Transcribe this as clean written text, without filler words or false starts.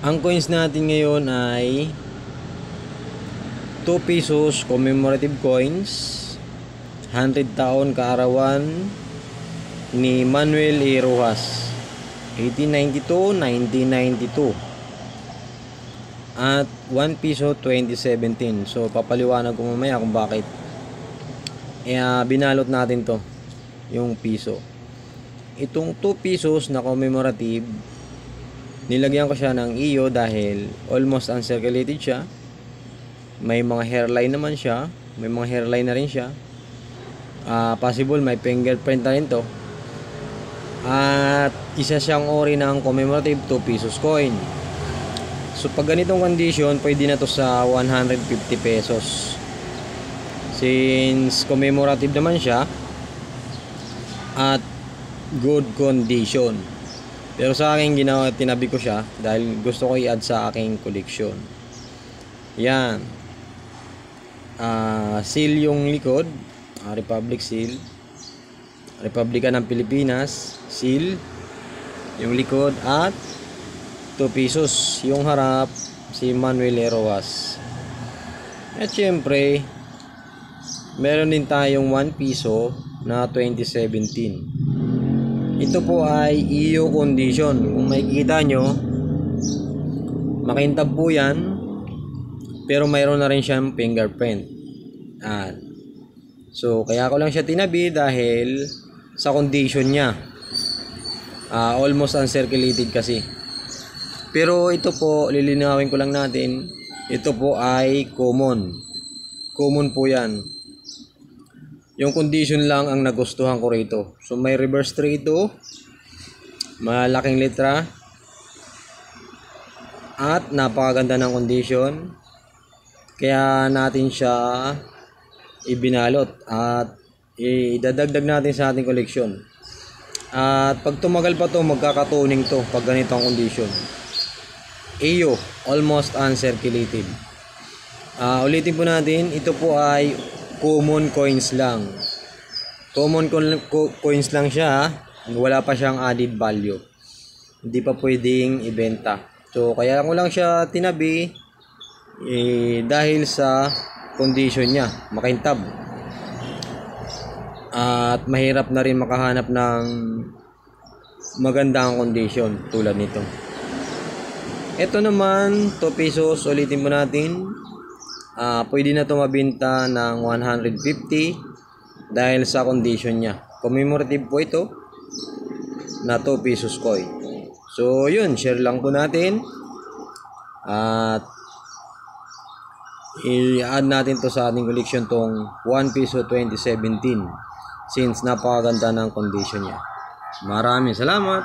Ang coins natin ngayon ay 2 pesos commemorative coins, 100 taon kaarawan ni Manuel A. Rojas, 1892-1992, at 1 peso 2017. So papaliwanag ko mamaya kung bakit binalot natin to yung piso. Itong 2 pesos na commemorative, nilagyan ko siya ng iyo dahil almost uncirculated siya. May mga hairline naman siya, may mga hairline na rin siya. Possible may fingerprint na rin to. At isa siyang ori ng commemorative 2 pesos coin. So pag ganitong condition, pwede na to sa 150 pesos. Since commemorative naman siya at good condition. Pero sa akin tinabi ko siya dahil gusto ko i-add sa aking collection. Yan. Seal yung likod, Republic seal. Republika ng Pilipinas, seal yung likod, at 2 pesos yung harap, si Manuel A. Rojas. At syempre meron din tayong 1 peso na 2017. Ito po ay iyo condition. Kung makikita nyo, makintab po yan, pero mayroon na rin siyang fingerprint. So kaya ko lang siya tinabi dahil sa condition niya, almost uncirculated kasi. Pero ito po, lilinawin ko lang natin, ito po ay common po yan. Yung condition lang ang nagustuhan ko rito. So may reverse 3 ito, malaking letra, at napakaganda ng condition. Kaya natin siya ibinalot at idadagdag natin sa ating collection. At pag tumagal pa to, magkakatuning to pag ganito ang condition. Iyo, almost uncirculated. Ulitin po natin, ito po ay common coins lang. Common coins lang siya, wala pa siyang added value. Hindi pa pwedeng ibenta. So kaya ko lang siya tinabi dahil sa condition niya, makintab. At mahirap na rin makahanap ng magandang condition tulad nito. Ito naman, 2 pesos, ulitin po natin. Pwede na ito mabenta ng 150 dahil sa condition niya. Commemorative po ito na 2 pesos coin. So yun, share lang po natin. At i-add natin to sa ating collection tong 1 peso 2017 since napakaganda ng condition niya. Maraming salamat.